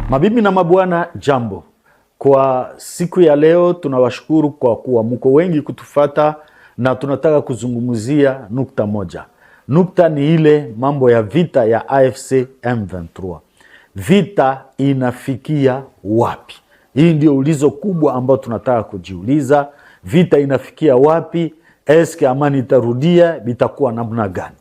Mabibi na mabwana, jambo. Kwa siku ya leo tunawashukuru kwa kuwa mko wengi kutufata, na tunataka kuzungumzia nukta moja. Nukta ni ile mambo ya vita ya AFC M23. Vita inafikia wapi? Hii ndio ulizo kubwa ambao tunataka kujiuliza. Vita inafikia wapi? Eske amani itarudia? Bitakuwa namna gani?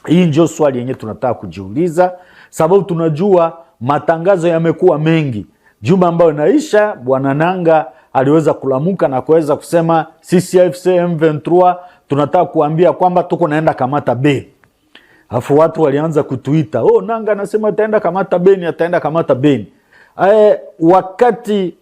Hii ndio swali yenye tunataka kujiuliza, sababu tunajua matangazo yamekuwa mengi. Juma ambayo inaisha, Bwana Nanga aliweza kulamuka na kuweza kusema sisi AFC M23 tunataka kuambia kwamba tuko naenda kamata Beni. Alafu watu walianza kutuita, Nanga anasema ataenda kamata Beni, ataenda kamata Beni. Wakati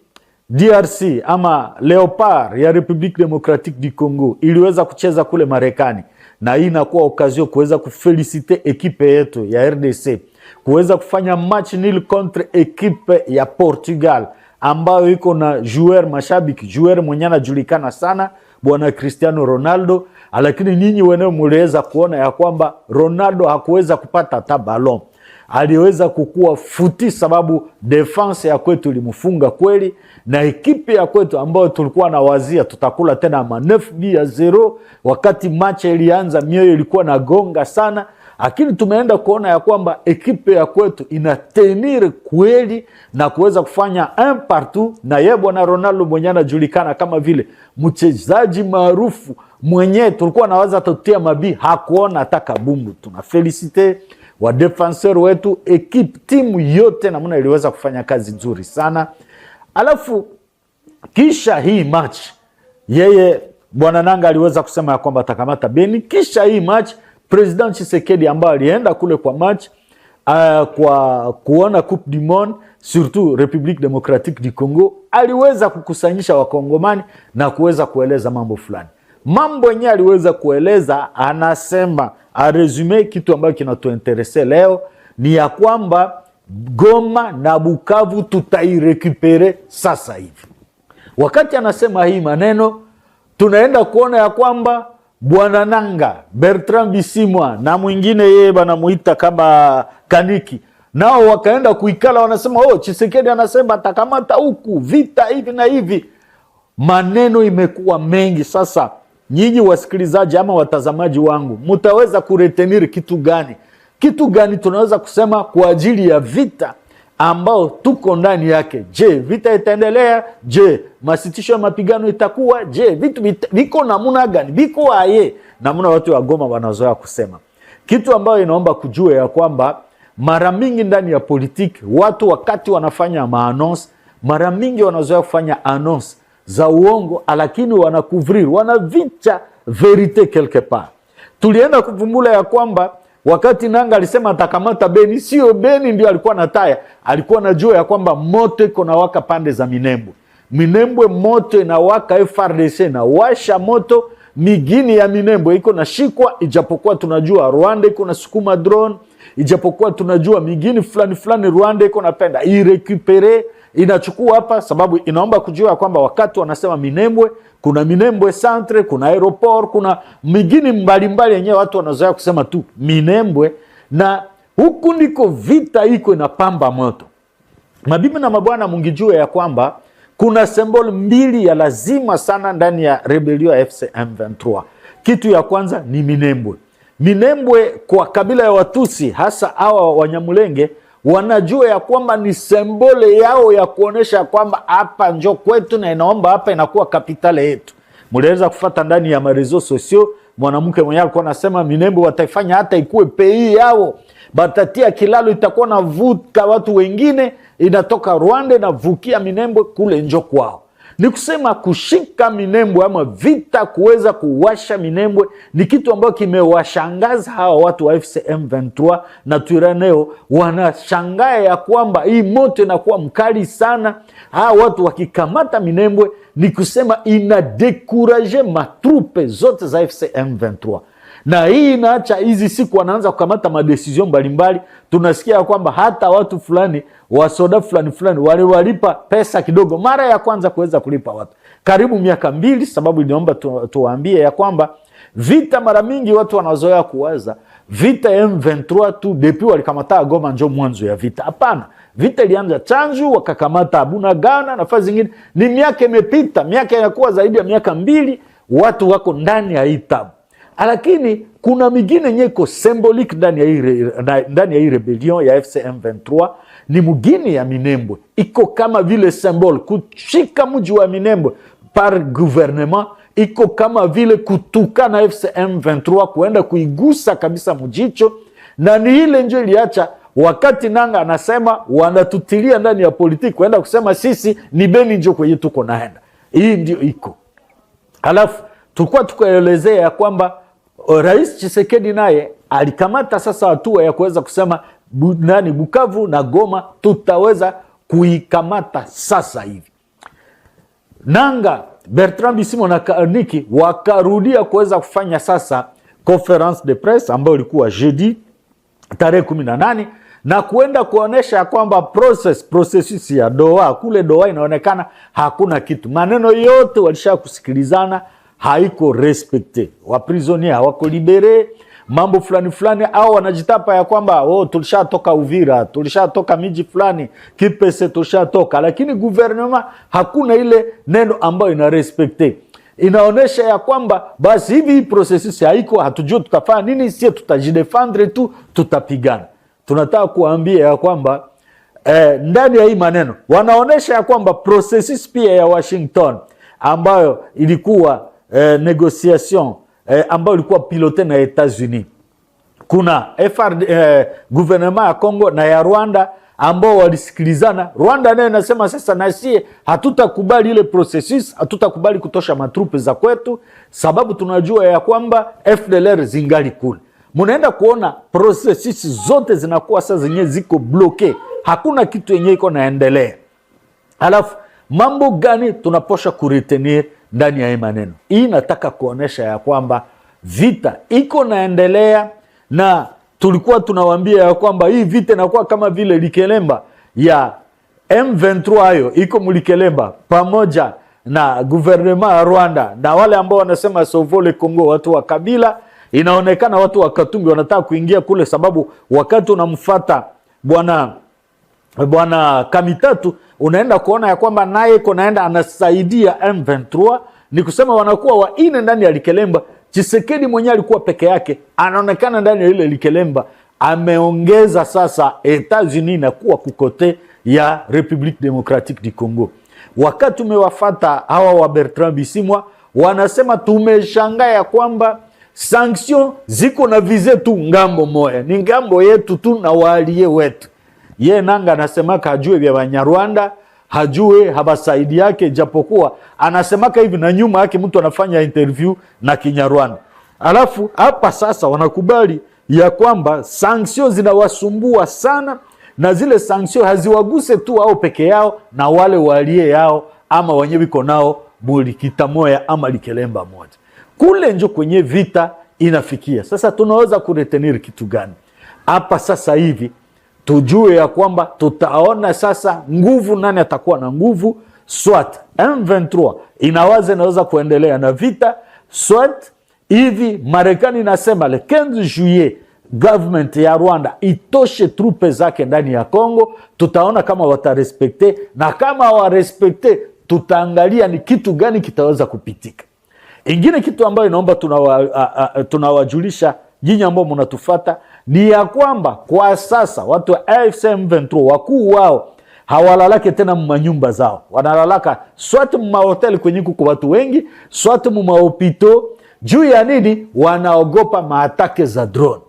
DRC ama Leopard ya Republique Democratique du Congo iliweza kucheza kule Marekani, na hii inakuwa okazio kuweza kufelicite ekipe yetu ya RDC kuweza kufanya match nil contre ekipe ya Portugal ambayo iko na joueur mashabiki, joueur mwenye anajulikana sana, Bwana Cristiano Ronaldo. Lakini ninyi wenyewe mliweza kuona ya kwamba Ronaldo hakuweza kupata hata ballon. Aliweza kukua futi sababu defense ya kwetu ilimfunga kweli, na ekipe ya kwetu ambayo tulikuwa na wazia tutakula tena 9-0 wakati match ilianza, mioyo ilikuwa na gonga sana. Lakini tumeenda kuona ya kwamba ekipe ya kwetu inatenir kweli na kuweza kufanya 1-1, na yeye Bwana Ronaldo mwenye anajulikana kama vile mchezaji maarufu mwenye tulikuwa nawaza tutia mabi, hakuona hata kabumbu. Tunafelicite wa defenseur wetu, ekipe timu yote namna iliweza kufanya kazi nzuri sana. Alafu kisha hii match yeye Bwana Nanga aliweza kusema ya kwamba atakamata Beni. Kisha hii match President Tshisekedi ambaye alienda kule kwa match kwa kuona Coupe du Monde, surtout Republique Democratique du Congo, aliweza kukusanyisha wakongomani na kuweza kueleza mambo fulani. Mambo yenyewe aliweza kueleza, anasema a resume kitu ambacho kinatuinteresse leo ni ya kwamba Goma na Bukavu tutairekupere sasa hivi. Wakati anasema hii maneno, tunaenda kuona ya kwamba Bwana Nanga, Bertrand Bisimwa na mwingine yeye banamuita kama Kaniki, nao wakaenda kuikala, wanasema Tshisekedi anasema atakamata huku vita hivi na hivi. Maneno imekuwa mengi. Sasa nyinyi wasikilizaji ama watazamaji wangu, mtaweza kuretenir kitu gani? Kitu gani tunaweza kusema kwa ajili ya vita ambao tuko ndani yake? Je, vita itaendelea? Je, masitisho ya mapigano itakuwa? Je, vitu viko namuna gani? Viko aye namuna watu wa Goma wanazoea kusema. Kitu ambayo inaomba kujua ya kwamba mara mingi ndani ya politiki watu wakati wanafanya maannonce, mara mingi wanazoea kufanya annonce za uongo, lakini wanakuvrir, wanavicha verite quelque part. Tulienda kuvumbula ya kwamba wakati Nanga alisema atakamata Beni, sio Beni ndio alikuwa nataya. Alikuwa anajua ya kwamba moto iko na waka pande za Minembwe. Minembwe moto na waka, FARDC na washa moto migini ya Minembwe iko na shikwa, ijapokuwa tunajua Rwanda iko na sukuma drone, ijapokuwa tunajua migini fulani fulani Rwanda iko napenda irekupere, inachukua hapa, sababu inaomba kujua kwamba wakati wanasema Minembwe, kuna Minembwe Centre, kuna aeroport, kuna migini mbalimbali yenyewe watu wanazoea kusema tu Minembwe, na huku ndiko vita iko inapamba moto. Mabibi na mabwana, mungijua ya kwamba kuna symbol mbili ya lazima sana ndani ya rebellion ya AFC M23. Kitu ya kwanza ni Minembwe. Minembwe kwa kabila ya Watusi, hasa hawa Wanyamulenge, wanajua ya kwamba ni symbole yao ya kuonesha kwamba hapa njo kwetu na inaomba hapa inakuwa kapitale yetu. Mliweza kufuata ndani ya marezo sosio, mwanamke mwenye alikuwa anasema Minembwe wataifanya hata ikuwe pei yao, batatia kilalo itakuwa na vuka watu wengine, inatoka Rwanda na vukia Minembwe kule njo kwao. Ni kusema kushika Minembwe ama vita kuweza kuwasha Minembwe ni kitu ambacho kimewashangaza hawa watu wa AFC M23, na Twirwaneho wanashangaa ya kwamba hii moto inakuwa mkali sana. Hawa watu wakikamata Minembwe ni kusema ina dekuraje matrupe zote za AFC M23. Na hii inaacha hizi siku wanaanza kukamata madecision mbalimbali. Tunasikia kwamba hata watu fulani wasoda fulani waliwalipa pesa kidogo mara ya kwanza kuweza kulipa watu karibu miaka 2, sababu inaomba tuwaambie ya kwamba vita mara mingi watu wanazoea kuwaza vita ya M23 tu depuis walikamata Goma njo mwanzo ya vita. Hapana, vita ilianza Chanju, wakakamata Bunagana, nafasi zingine. Ni miaka imepita, miaka inakuwa zaidi ya miaka 2, watu wako ndani ya hii tabu. Lakini kuna mingine nyeko symbolic ndani ya hii rebellion ya FC M23. Ni mugini ya Minembwe, iko kama vile symbol. Kushika mji wa Minembwe par gouvernement iko kama vile kutuka na FC M23, kuenda kuigusa kabisa mjicho. Na ni ile ndio iliacha wakati Nanga anasema wanatutilia ndani ya politiki, kuenda kusema sisi ni Beni njo kwenye tuko naenda. Hii ndio iko. Alafu tukaelezea ya kwamba Rais Tshisekedi naye alikamata sasa hatua ya kuweza kusema Bukavu na Goma tutaweza kuikamata sasa hivi. Nanga, Bertrand Bisimwa na Kaniki wakarudia kuweza kufanya sasa conference de presse ambayo ilikuwa jeudi tarehe 18 na kuenda kuonesha kwamba processus ya Doha, kule Doha inaonekana hakuna kitu. Maneno yote walisha kusikilizana haiko respecte. Waprisonier hawako libere, mambo fulani fulani, au wanajitapa ya kwamba tulishatoka Uvira, tulishatoka miji fulani, Kipese tulishatoka, lakini gouvernement hakuna ile neno ambayo ina respecte. Inaonesha ya kwamba basi hivi processus haiko, hatujui tutafanya nini, sisi tutajidefendre tu, tutapigana. Tunataka kuambia ya kwamba ndani ya hii maneno wanaonesha ya kwamba processus pia ya Washington ambayo ilikuwa negotiation ambayo ilikuwa pilote na Etats-Unis. Kuna gouvernement ya Congo na ya Rwanda ambao walisikilizana. Rwanda naye nasema sasa na sie hatutakubali ile processus, hatutakubali kutosha matrupe za kwetu, sababu tunajua ya kwamba FDLR zingali kule. Munaenda kuona processus zote zinakuwa sasa zenye ziko bloke, hakuna kitu yenye iko naendelea. Alafu mambo gani tunaposha kuretenir ndani ya hii maneno? Hii nataka kuonesha ya kwamba vita iko naendelea, na tulikuwa tunawambia ya kwamba hii vita inakuwa kama vile Likelemba ya M23 hayo iko Mulikelemba pamoja na gouvernement ya Rwanda na wale ambao wanasema Sauvole Congo, watu wa Kabila. Inaonekana watu wa Katumbi wanataka kuingia kule, sababu wakati unamfuata bwana Kamitatu unaenda kuona ya kwamba naye konaenda anasaidia M23. Ni kusema wanakuwa waine ndani ya Likelemba. Tshisekedi mwenyewe alikuwa peke yake, anaonekana ndani ya ile Likelemba. Ameongeza sasa Etats-Unis na kuwa kukote ya Republique Democratique du Congo. Wakati umewafata hawa wa Bertrand Bisimwa wanasema tumeshangaa ya kwamba sanction ziko na vize tu ngambo moya, ni ngambo yetu tu na walie wetu. Ye Nanga anasemaka hajue vya Banyarwanda, hajue habasaidi yake, japokuwa anasemaka hivi na nyuma yake mtu anafanya interview na Kinyarwanda. Alafu hapa sasa wanakubali ya kwamba sanction zinawasumbua sana, na zile sanction haziwaguse tu au peke yao na wale walie yao ama wenye biko nao Mulikita moya ama Likelemba moja. Kule njo kwenye vita inafikia. Sasa tunaweza kuretenir kitu gani? Hapa sasa hivi tujue ya kwamba tutaona sasa nguvu, nani atakuwa na nguvu. Swat M23 inaweza kuendelea na vita, swat hivi Marekani inasema le 15 juillet government ya Rwanda itoshe trupe zake ndani ya Congo. Tutaona kama watarespekte, na kama warespekte tutaangalia ni kitu gani kitaweza kupitika. Ingine kitu ambayo inaomba tunawajulisha nyinyi ambao mnatufata ni ya kwamba kwa sasa watu wa AFC M23 wakuu wao hawalalake tena manyumba zao, wanalalaka swati mmahotel kwenye kuko watu wengi, swati mmahopito. Juu ya nini? Wanaogopa maatake za drone.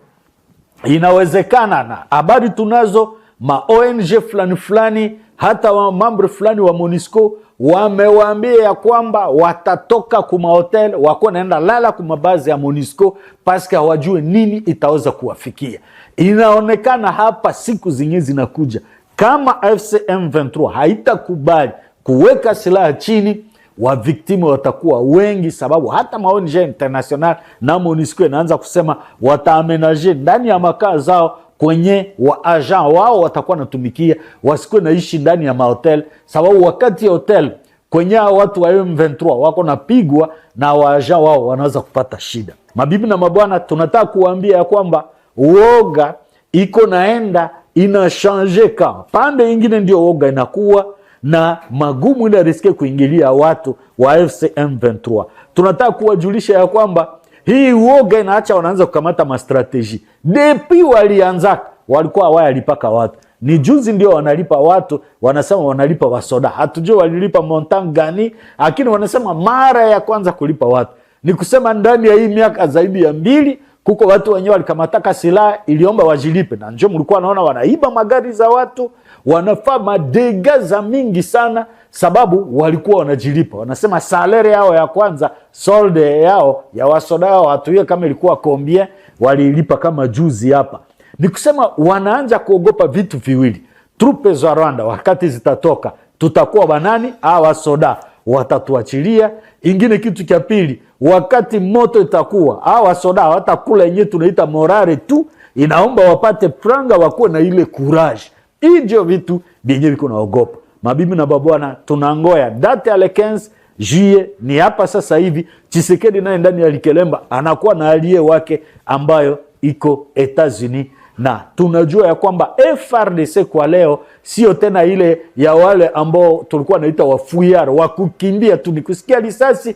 Inawezekana, na habari tunazo, ma ONG fulani fulani hata wa mambo fulani wa MONUSCO wamewaambia ya kwamba watatoka kuma hotel wako naenda lala kuma bazi ya MONUSCO paske hawajue nini itaweza kuwafikia. Inaonekana hapa siku zingine zinakuja kama FC M23 haitakubali kuweka silaha chini, wa victime watakuwa wengi, sababu hata ONG international na MONUSCO inaanza kusema wataamenaje ndani ya makaa zao kwenye wa agent wao watakuwa natumikia, wasikuwe naishi ndani ya mahotel, sababu wakati hotel kwenye watu wa M23 wako napigwa na wa agent wao wanaweza kupata shida. Mabibi na mabwana, tunataka kuambia ya kwamba uoga iko naenda inashangeka. Pande ingine ndio uoga inakuwa na magumu ina riske kuingilia watu wa AFC M23. Tunataka kuwajulisha ya kwamba hii uoga inaacha wanaanza kukamata mastrateji. Depi walianzaka walikuwa hawayalipaka watu. Ni juzi ndio wanalipa watu, wanasema wanalipa wasoda. Hatujui walilipa montant gani, lakini wanasema mara ya kwanza kulipa watu. Ni kusema ndani ya hii miaka zaidi ya 2 kuko watu wenyewe walikamataka silaha iliomba wajilipe. Na njoo mlikuwa naona wanaiba magari za watu, wanafaa madega za mingi sana sababu walikuwa wanajilipa. Wanasema salary yao ya kwanza, solde yao ya wasoda yao hatuye kama ilikuwa combien walilipa kama juzi hapa. Ni kusema wanaanza kuogopa vitu viwili. Trupe za Rwanda wakati zitatoka, tutakuwa banani? Hawa soda watatuachilia. Ingine kitu cha pili, wakati moto itakuwa, hawa soda watakula yenyewe tunaita morale tu, inaomba wapate pranga wakuwe na ile courage. Hivyo vitu vyenyewe viko naogopa. Mabibi na babwana, tunangoya date ya le 15 juillet, ni hapa sasa hivi. Tshisekedi naye ndani ya Likelemba anakuwa na alie wake ambayo iko Etats-Unis, na tunajua ya kwamba FARDC kwa leo sio tena ile ya wale ambao tulikuwa naita wafuyar wakukimbia tu, nikusikia risasi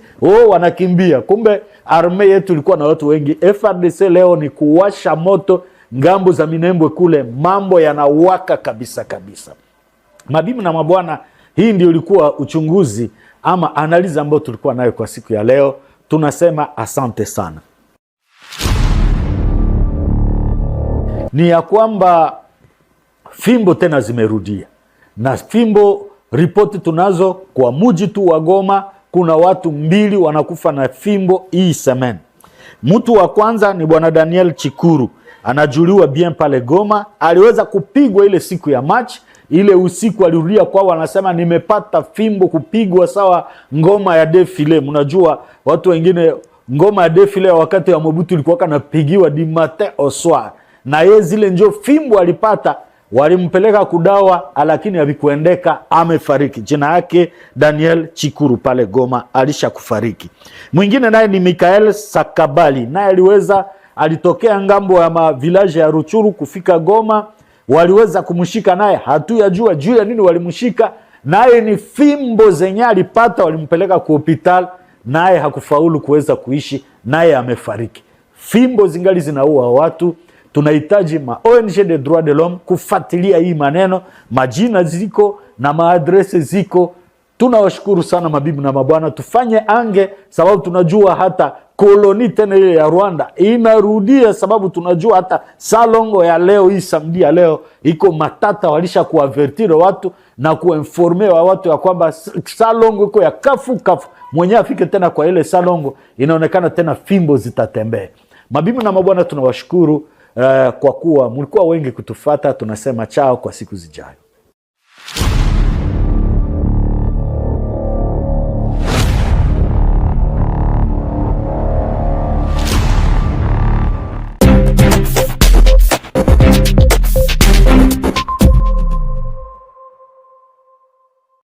wanakimbia. Kumbe arme yetu ilikuwa na watu wengi. FARDC leo ni kuwasha moto ngambo za Minembwe kule, mambo yanawaka kabisa kabisa. Mabibi na mabwana, hii ndio ilikuwa uchunguzi ama analiza ambayo tulikuwa nayo kwa siku ya leo. Tunasema asante sana. Ni ya kwamba fimbo tena zimerudia, na fimbo ripoti tunazo kwa muji tu wa Goma, kuna watu 2 wanakufa na fimbo hii semene. Mtu wa kwanza ni bwana Daniel Chikuru, anajuliwa bien pale Goma, aliweza kupigwa ile siku ya match. Ile usiku alirudia kwa wanasema nimepata fimbo kupigwa sawa ngoma ya defile. Mnajua watu wengine ngoma ya defile wakati wa Mobutu ilikuwa kanapigiwa di matin au soir, na yeye zile njo fimbo alipata, walimpeleka kudawa lakini havikuendeka, amefariki. Jina yake Daniel Chikuru pale Goma, alisha kufariki. Mwingine naye ni Mikael Sakabali, naye alitokea ngambo ya village ya Ruchuru kufika Goma, waliweza kumshika naye, hatuyajua juu ya nini walimshika, naye ni fimbo zenye alipata, walimpeleka kwa hospital, naye hakufaulu kuweza kuishi, naye amefariki. Fimbo zingali zinaua watu. Tunahitaji ma ONG de droit de l'homme kufuatilia hii maneno, majina ziko na maadrese ziko. Tunawashukuru sana mabibi na mabwana, tufanye ange sababu tunajua hata koloni tena ile ya Rwanda inarudia, sababu tunajua hata salongo ya leo hii samedi ya leo iko matata, walisha kuavertire watu na kuinforme wa watu ya kwamba salongo iko ya kafu mwenye afike tena kwa ile salongo, inaonekana tena fimbo zitatembea. Mabibi na mabwana, tunawashukuru kwa kuwa mlikuwa wengi kutufata. Tunasema chao kwa siku zijayo.